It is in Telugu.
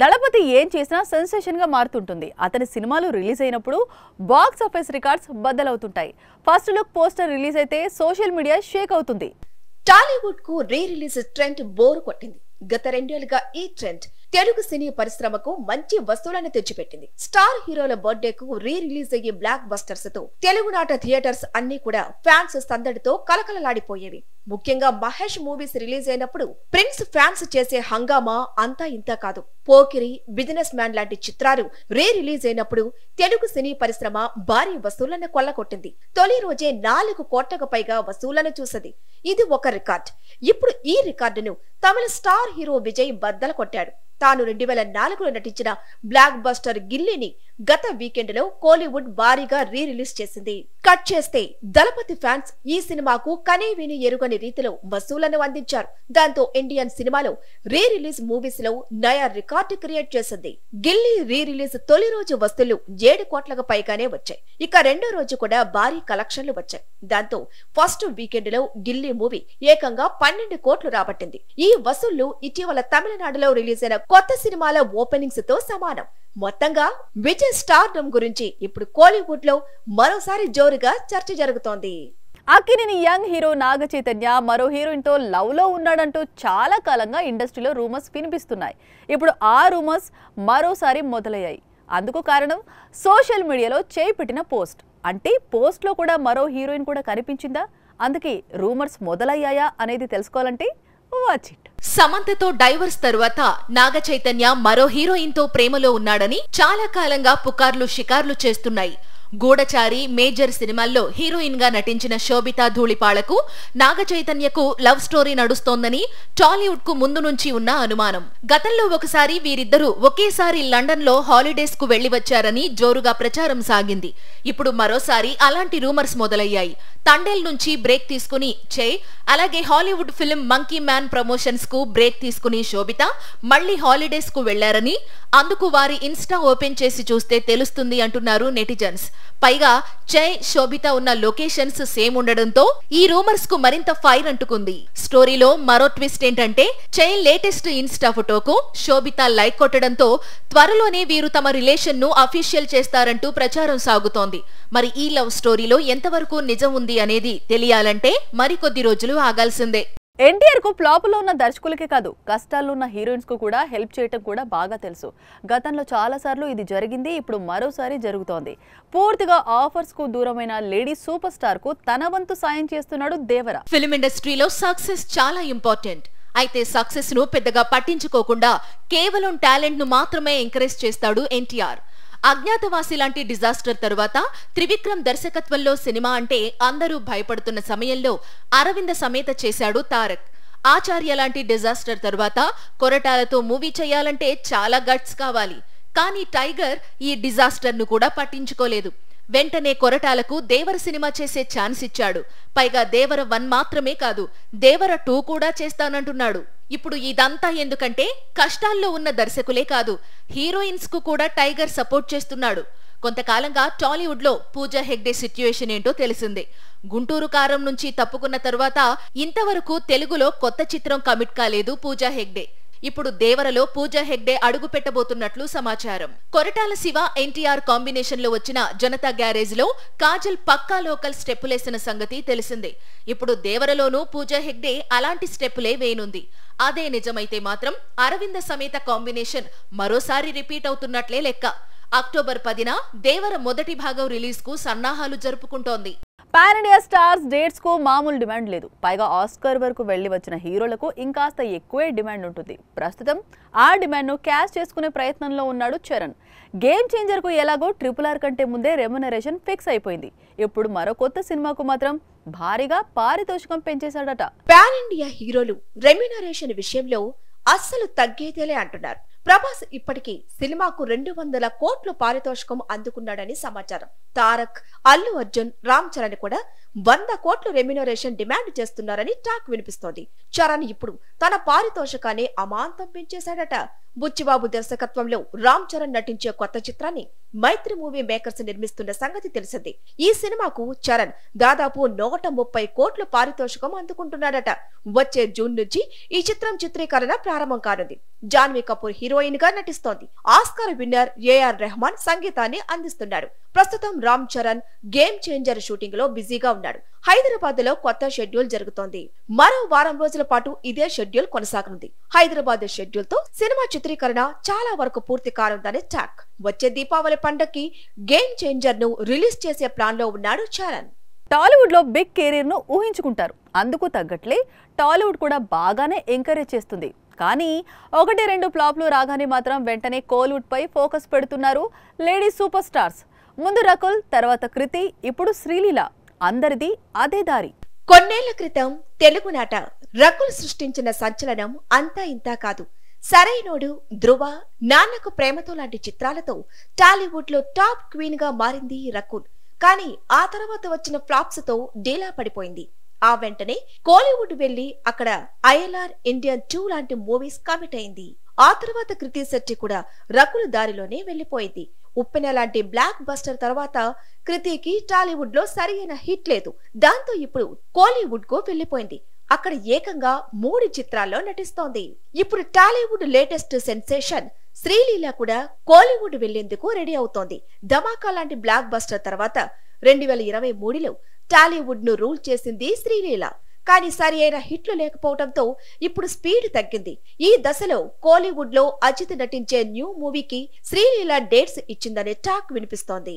దళపతి ఏం చేసినా సెన్సేషన్ గా మారుతుంటుంది. అతని సినిమాలు రిలీజ్ అయినప్పుడు బాక్స్ ఆఫీస్ రికార్డ్స్ బద్దలవుతుంటాయి. ఫస్ట్ లుక్ పోస్టర్ రిలీజ్ అయితే సోషల్ మీడియా షేక్ అవుతుంది. టాలీవుడ్ కు రీ రిలీజ్ ట్రెండ్ బోరు కొట్టింది. గత 2 ఏళ్లుగా ఈ ట్రెండ్ తెలుగు సినీ పరిశ్రమకు మంచి వస్తువులను తెచ్చిపెట్టింది. స్టార్ హీరోల బర్త్డే కు రీ రిలీజ్ అయ్యే బ్లాక్ బస్టర్స్ తో తెలుగునాట థియేటర్స్ అన్ని కూడా ఫ్యాన్స్ సందడితో కలకలలాడిపోయేవి. ముఖ్యంగా మహేష్ మూవీస్ రిలీజ్ అయినప్పుడు ప్రిన్స్ ఫ్యాన్స్ చేసే హంగామా అంతా ఇంత కాదు. పోకిరి, బిజినెస్ మ్యాన్ లాంటి చిత్రాలు రీ రిలీజ్ అయినప్పుడు తెలుగు సినీ పరిశ్రమ భారీ వసూళ్లను కొల్లగొట్టింది. తొలి రోజే 4 కోట్లకు పైగా వసూళ్లను చూసది. ఇది ఒక రికార్డ్. ఇప్పుడు ఈ రికార్డును తమిళ స్టార్ హీరో విజయ్ బద్దలు కొట్టాడు. తాను 2004లో నటించిన బ్లాక్ బస్టర్ గిల్లీని గత వీకెండ్ లో కోలీవుడ్ భారీగా రీ రిలీజ్ చేసింది. కట్ చేస్తే దళపతి ఫ్యాన్స్ ఈ సినిమాకు కనీవిని ఎరుగని రీతిలో వసూళ్లను అందించారు. దాంతో ఇండియన్ సినిమాలో రీ రిలీజ్ మూవీస్ లో నయా రికార్డు క్రియేట్ చేసింది. గిల్లీ రీ రిలీజ్ తొలి రోజు వసూళ్లు 7 కోట్లకు పైగానే వచ్చాయి. ఇక రెండో రోజు కూడా భారీ కలెక్షన్లు వచ్చాయి. దాంతో ఫస్ట్ వీకెండ్ లో గిల్లీ మూవీ ఏకంగా 12 కోట్లు రాబట్టింది. ఈ వసూళ్లు ఇటీవల తమిళనాడులో రిలీజ్ అయిన కొత్త సినిమాల ఓపెనింగ్స్ తో సమానం. మొత్తంగా విజయ్ స్టార్డమ్ గురించి ఇప్పుడు కోలీవుడ్ లో మరోసారి జోరుగా చర్చ జరుగుతోంది. అక్కినేని యంగ్ హీరో నాగ చైతన్య మరో హీరోయిన్ తో లవ్ లో ఉన్నాడంటూ చాలా కాలంగా ఇండస్ట్రీలో రూమర్స్ వినిపిస్తున్నాయి. ఇప్పుడు ఆ రూమర్స్ మరోసారి మొదలయ్యాయి. అందుకు కారణం సోషల్ మీడియాలో చేయి పెట్టిన పోస్ట్. అంటే పోస్ట్ లో కూడా మరో హీరోయిన్ కూడా కనిపించిందా? అందుకే రూమర్స్ మొదలయ్యాయా అనేది తెలుసుకోవాలంటే వాచ్ ఇట్. సమంతతో డైవర్స్ తరువాత నాగ చైతన్య మరో హీరోయిన్ తో ప్రేమలో ఉన్నాడని చాలా కాలంగా పుకార్లు షికార్లు చేస్తున్నాయి. గూఢచారి, మేజర్ సినిమాల్లో హీరోయిన్ గా నటించిన శోభితా ధూళిపాళ్లకు నాగ చైతన్యకు లవ్ స్టోరీ నడుస్తోందని టాలీవుడ్ కు ముందు నుంచి ఉన్న అనుమానం. గతంలో ఒకసారి వీరిద్దరూ ఒకేసారి లండన్ లో హాలిడేస్ కు వెళ్లి వచ్చారని జోరుగా ప్రచారం సాగింది. ఇప్పుడు మరోసారి అలాంటి రూమర్స్ మొదలయ్యాయి. తండేల్ నుంచి బ్రేక్ తీసుకుని అలాగే Hollywood film monkey man promotions కు బ్రేక్ తీసుకుని శోభిత మళ్లీ హాలిడేస్ కు వెళ్లారని, అందుకు వారి ఇన్స్టా ఓపెన్ చేసి చూస్తే తెలుస్తుంది అంటున్నారు నెటిజన్స్. పైగా శోభిత ఉన్న లొకేషన్స్ సేమ్ ఉండడంతో ఈ రూమర్స్ కు మరింత ఫైర్ అంటుకుంది. స్టోరీలో మరో ట్విస్ట్ ఏంటంటే లేటెస్ట్ ఇన్స్టా ఫోటోకు శోభిత లైక్ కొట్టడంతో త్వరలోనే వీరు తమ రిలేషన్ ను అఫీషియల్ చేస్తారంటూ ప్రచారం సాగుతోంది. మరి ఈ లవ్ స్టోరీలో ఎంతవరకు నిజం ఉంది అనేది తెలియాలంటే మరికొద్ది రోజులు ఆగాల్సిందే. ఎన్టీఆర్ కు ఫ్లాప్ లో ఉన్న దర్శకులకే కాదు, కష్టాల్లో ఉన్న హీరోయిన్స్ కు కూడా హెల్ప్ చేయటం కూడా బాగా తెలుసు. గతంలో చాలా సార్లు ఇది జరిగింది. ఇప్పుడు మరోసారి జరుగుతోంది. పూర్తిగా ఆఫర్స్ కు దూరమైన లేడీ సూపర్ స్టార్ కు తన వంతు సాయం చేస్తున్నాడు దేవర. ఫిల్మ్ ఇండస్ట్రీలో సక్సెస్ చాలా ఇంపార్టెంట్. అయితే సక్సెస్ ను పెద్దగా పట్టించుకోకుండా కేవలం టాలెంట్ ను మాత్రమే ఎంకరేజ్ చేస్తాడు ఎన్టీఆర్. అజ్ఞాతవాసి లాంటి డిజాస్టర్ తరువాత త్రివిక్రమ్ దర్శకత్వంలో సినిమా అంటే అందరూ భయపడుతున్న సమయంలో అరవింద సమేత చేశాడు తారక్. ఆచార్య లాంటి డిజాస్టర్ తరువాత కొరటాలతో మూవీ చేయాలంటే చాలా గట్స్ కావాలి. కానీ టైగర్ ఈ డిజాస్టర్ ను కూడా పట్టించుకోలేదు. వెంటనే కొరటాలకు దేవర సినిమా చేసే ఛాన్స్ ఇచ్చాడు. పైగా దేవర 1 మాత్రమే కాదు, దేవర 2 కూడా చేస్తానంటున్నాడు. ఇప్పుడు ఇదంతా ఎందుకంటే కష్టాల్లో ఉన్న దర్శకులే కాదు, హీరోయిన్స్ కు కూడా టైగర్ సపోర్ట్ చేస్తున్నాడు. కొంతకాలంగా టాలీవుడ్ లో పూజా హెగ్డే సిట్యుయేషన్ ఏంటో తెలిసిందే. గుంటూరు కారం నుంచి తప్పుకున్న తరువాత ఇంతవరకు తెలుగులో కొత్త చిత్రం కమిట్ కాలేదు పూజా హెగ్డే. ఇప్పుడు దేవరలో పూజా హెగ్డే అడుగు పెట్టబోతున్నట్లు సమాచారం. కొరటాల శివ, ఎన్టీఆర్ కాంబినేషన్ లో వచ్చిన జనతా గ్యారేజ్ లో కాజల్ పక్కా లోకల్ స్టెప్పులేసిన సంగతి తెలిసిందే. ఇప్పుడు దేవరలోనూ పూజా హెగ్డే అలాంటి స్టెప్పులే వేయనుంది. అదే నిజమైతే మాత్రం అరవింద సమేత కాంబినేషన్ మరోసారి రిపీట్ అవుతున్నట్లే లెక్క. అక్టోబర్ 10న దేవర మొదటి భాగం రిలీజ్ కు సన్నాహాలు జరుపుకుంటోంది. పాన్ ఇండియా స్టార్స్ డేట్స్ కు మామూలు డిమాండ్ లేదు. పైగా ఆస్కర్ వరకు వెళ్లి వచ్చిన హీరోలకు ఇంకాస్త ఎక్కువే డిమాండ్ ఉంటుంది. ప్రస్తుతం ఆ డిమాండ్ ను క్యాష్ చేసుకునే ప్రయత్నంలో ఉన్నాడు చరణ్. గేమ్ చేంజర్ కు ఎలాగో RRR కంటే ముందే రెమ్యునరేషన్ ఫిక్స్ అయిపోయింది. ఇప్పుడు మరో కొత్త సినిమాకు మాత్రం భారీగా పారితోషికం పెంచేశాడట. పాన్ ఇండియా హీరోలు రెమ్యునరేషన్ విషయంలో అస్సలు తగ్గేదేలే అంటున్నారు. ప్రభాస్ ఇప్పటికీ సినిమాకు 200 కోట్ల పారితోషికం అందుకున్నాడని సమాచారం. తారక్, అల్లు అర్జున్, రామ్ చరణ్ కూడా 100 కోట్ల రెమ్యునరేషన్ డిమాండ్ చేస్తున్నారని టాక్ వినిపిస్తోంది. చరణ్ ఇప్పుడు తన పారితోషికాన్ని అమాంతం పెంచేశాడట. బుచ్చిబాబు దర్శకత్వంలో రామ్ చరణ్ నటించే కొత్త చిత్రాన్ని మైత్రి మూవీ మేకర్స్ నిర్మిస్తున్న సంగతి తెలిసింది. ఈ సినిమాకు చరణ్ దాదాపు 130 కోట్ల పారితోషికం అందుకుంటున్నాడట. వచ్చే జూన్ నుంచి ఈ చిత్రం చిత్రీకరణ ప్రారంభం కానుంది. జాన్వీ కపూర్ హీరోయిన్ గా నటిస్తోంది. ఆస్కార్ విన్నర్ ఏఆర్ రెహమాన్ సంగీతాన్ని అందిస్తున్నాడు. ప్రస్తుతం Ram Charan game changer shooting లో బిజీగా ఉన్నాడు. హైదరాబాద్ లో కొత్త షెడ్యూల్ జరుగుతోంది. మరో వారం రోజుల పాటు ఇదే షెడ్యూల్ కొనసాగనుంది. హైదరాబాద్ షెడ్యూల్ తో సినిమా చిత్రీకరణ చాలా వరకు పూర్తి కానుందని టాక్. వచ్చే దీపావళి పండక్కి గేమ్ చేంజర్ ను రిలీజ్ చేసే ప్లాన్ లో ఉన్నాడు చరణ్. టాలీవుడ్ లో బిగ్ కెరీర్ ను ఊహించుకుంటారు. అందుకు తగ్గట్లే టాలీవుడ్ కూడా బాగానే ఎంకరేజ్ చేస్తుంది. కానీ 1-2 ఫ్లాప్లు రాగానే మాత్రం వెంటనే కోలీవుడ్ పై ఫోకస్ పెడుతున్నారు లేడీ సూపర్ స్టార్స్. ముందు రకుల్, తర్వాత కృతి, ఇప్పుడు శ్రీలీల. అందరిది అదే దారి. కొన్నేళ్ల క్రితం తెలుగునాట రకుల్ సృష్టించిన సంచలనం అంతా ఇంతా కాదు. సరైనోడు, ధ్రువ, నాన్నకు ప్రేమతో లాంటి చిత్రాలతో టాలీవుడ్ లో టాప్ క్వీన్ గా మారింది రకుల్. కానీ ఆ తర్వాత వచ్చిన ఫ్లాప్స్ తో డీలా పడిపోయింది. ఆ వెంటనే కోలీవుడ్ వెళ్లి అక్కడ ఐఎల్ఆర్ ఇండియన్ 2 లాంటి మూవీస్ కమిట్ అయింది. ఆ తర్వాత కృతి శెట్టి కూడా రకుల్ దారిలోనే వెళ్లిపోయింది. ఉప్పెన లాంటి బ్లాక్ బస్టర్ తర్వాత కృతికి టాలీవుడ్ లో సరైన హిట్ లేదు. దాంతో ఇప్పుడు కోలీవుడ్ కు వెళ్లిపోయింది. అక్కడ ఏకంగా 3 చిత్రాల్లో నటిస్తోంది. ఇప్పుడు టాలీవుడ్ లేటెస్ట్ సెన్సేషన్ శ్రీలీల కూడా కోలీవుడ్ వెళ్లేందుకు రెడీ అవుతోంది. ధమాకా లాంటి బ్లాక్ బస్టర్ తర్వాత 2023లో టాలీవుడ్ ను రూల్ చేసింది శ్రీలీల. కానీ సరి అయిన హిట్లు లేకపోవడంతో ఇప్పుడు స్పీడ్ తగ్గింది. ఈ దశలో కోలీవుడ్ లో అజిత్ నటించే న్యూ మూవీకి శ్రీలీల డేట్స్ ఇచ్చిందనే టాక్ వినిపిస్తోంది.